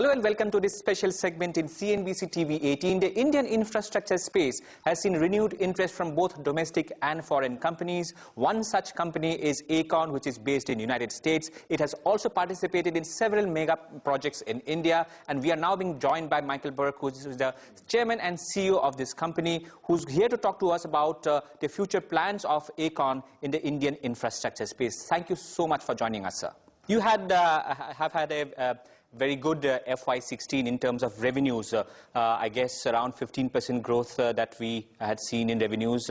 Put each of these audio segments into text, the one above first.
Hello and welcome to this special segment in CNBC TV 18. The Indian infrastructure space has seen renewed interest from both domestic and foreign companies. One such company is AECOM, which is based in the United States. It has also participated in several mega projects in India. And we are now being joined by Michael Burke, who is the chairman and CEO of this company, who's here to talk to us about the future plans of AECOM in the Indian infrastructure space. Thank you so much for joining us, sir. You have had a very good FY16 in terms of revenues. I guess around 15% growth that we had seen in revenues.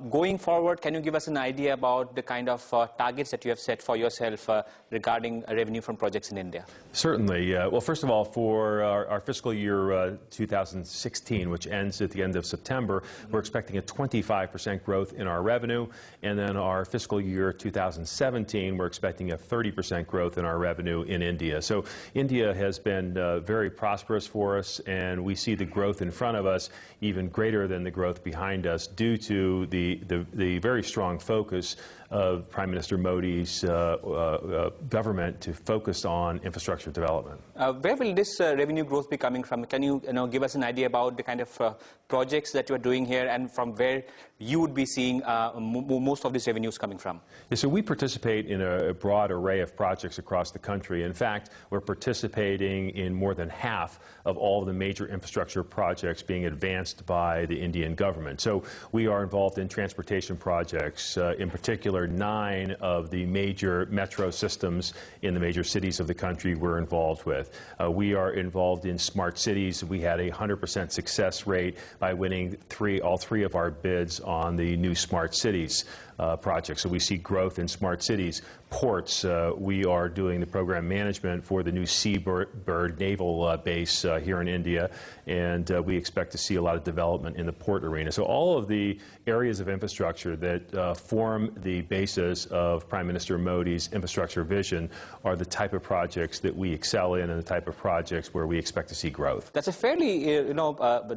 Going forward, can you give us an idea about the kind of targets that you have set for yourself regarding revenue from projects in India? Certainly. Well, first of all, for our fiscal year 2016, which ends at the end of September, we're expecting a 25% growth in our revenue. And then our fiscal year 2017, we're expecting a 30% growth in our revenue in India. So India has been very prosperous for us, and we see the growth in front of us even greater than the growth behind us due to the very strong focus of Prime Minister Modi's government to focus on infrastructure development. Where will this revenue growth be coming from? Can you, give us an idea about the kind of projects that you are doing here and from where you would be seeing most of these revenues coming from? Yeah, so we participate in a broad array of projects across the country. In fact, we're participating in more than half of all the major infrastructure projects being advanced by the Indian government. So we are involved in transportation projects, in particular 9 of the major metro systems in the major cities of the country we're involved with. We are involved in smart cities. We had a 100% success rate by winning all three of our bids on the new smart cities project. So we see growth in smart cities. Ports, we are doing the program management for the new Seabird naval base here in India, and we expect to see a lot of development in the port arena. So all of the areas of infrastructure that form the basis of Prime Minister Modi's infrastructure vision are the type of projects that we excel in and the type of projects where we expect to see growth. That's a fairly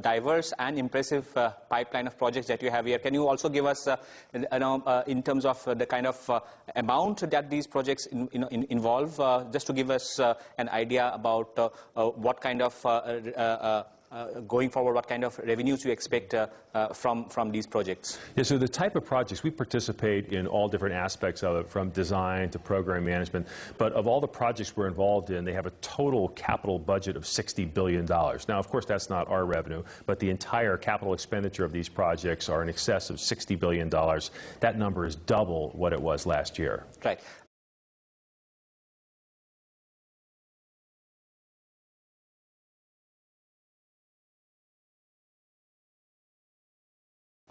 diverse and impressive pipeline of projects that you have here. Can you also give us in terms of the kind of amount that these projects involve, just to give us an idea about what kind of going forward, what kind of revenues you expect from these projects? Yeah, so the type of projects, we participate in all different aspects of it, from design to program management. But of all the projects we're involved in, they have a total capital budget of $60 billion. Now, of course, that's not our revenue, but the entire capital expenditure of these projects are in excess of $60 billion. That number is double what it was last year. Right.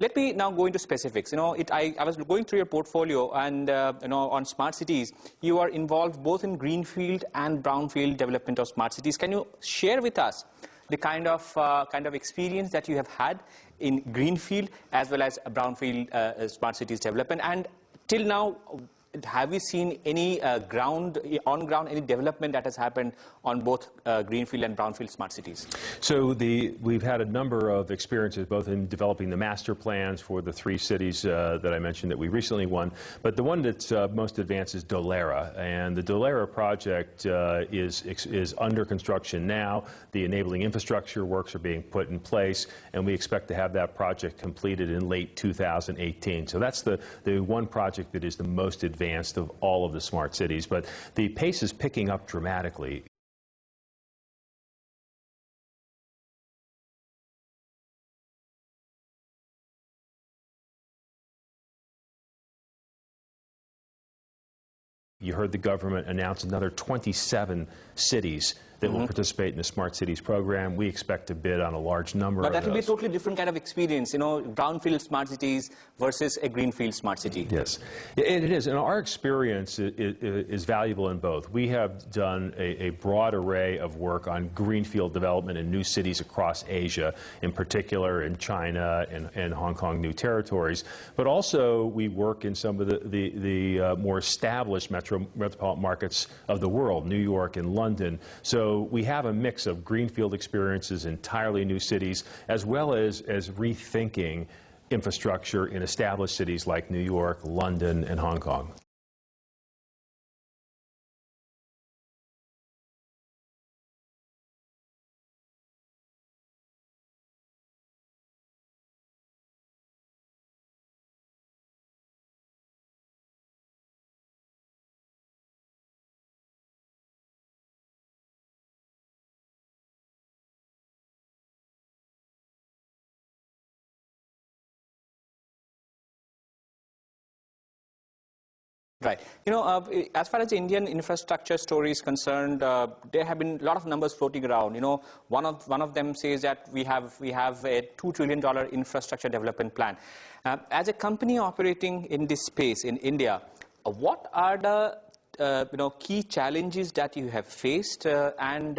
Let me now go into specifics. I was going through your portfolio, and on smart cities, you are involved both in greenfield and brownfield development of smart cities. Can you share with us the kind of experience that you have had in greenfield as well as brownfield smart cities development? And till now, have you seen any on-ground, any development that has happened on both greenfield and brownfield smart cities? So we've had a number of experiences, both in developing the master plans for the 3 cities that I mentioned that we recently won. But the one that's most advanced is Dholera. And the Dholera project is under construction now. The enabling infrastructure works are being put in place, and we expect to have that project completed in late 2018. So that's the one project that is the most advanced of all of the smart cities, but the pace is picking up dramatically. You heard the government announce another 27 cities that will participate in the Smart Cities program. We expect to bid on a large number of those. But that will be a totally different kind of experience, brownfield smart cities versus a greenfield smart city. Yes, it is. And our experience is valuable in both. We have done a broad array of work on greenfield development in new cities across Asia, in particular in China and Hong Kong new territories. But also we work in some of the more established metropolitan markets of the world, New York and London. So we have a mix of greenfield experiences, entirely new cities, as well as rethinking infrastructure in established cities like New York, London, and Hong Kong. Right. As far as the Indian infrastructure story is concerned, there have been a lot of numbers floating around. One of them says that we have a $2 trillion infrastructure development plan. As a company operating in this space in India, what are the key challenges that you have faced, and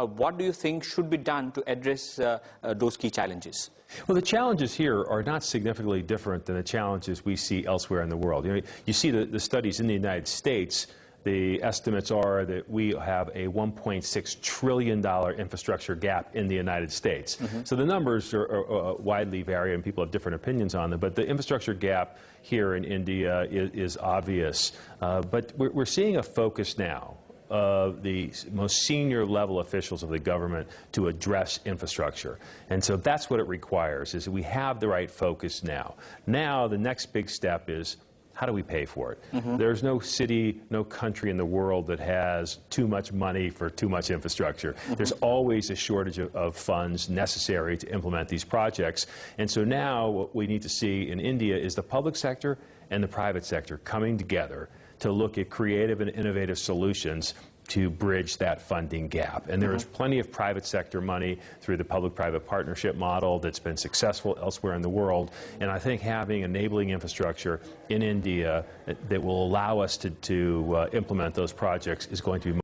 what do you think should be done to address those key challenges? Well, the challenges here are not significantly different than the challenges we see elsewhere in the world. You see the studies in the United States. The estimates are that we have a $1.6 trillion infrastructure gap in the United States. So the numbers are widely vary, and people have different opinions on them. But the infrastructure gap here in India is obvious. But we're seeing a focus now of the most senior level officials of the government to address infrastructure. And so that's what it requires, is that we have the right focus now. Now the next big step is, how do we pay for it? There's no city, no country in the world that has too much money for too much infrastructure. There's always a shortage of funds necessary to implement these projects. And so now what we need to see in India is the public sector and the private sector coming together to look at creative and innovative solutions to bridge that funding gap. And there is plenty of private sector money through the public-private partnership model that's been successful elsewhere in the world. And I think having enabling infrastructure in India that will allow us to implement those projects is going to be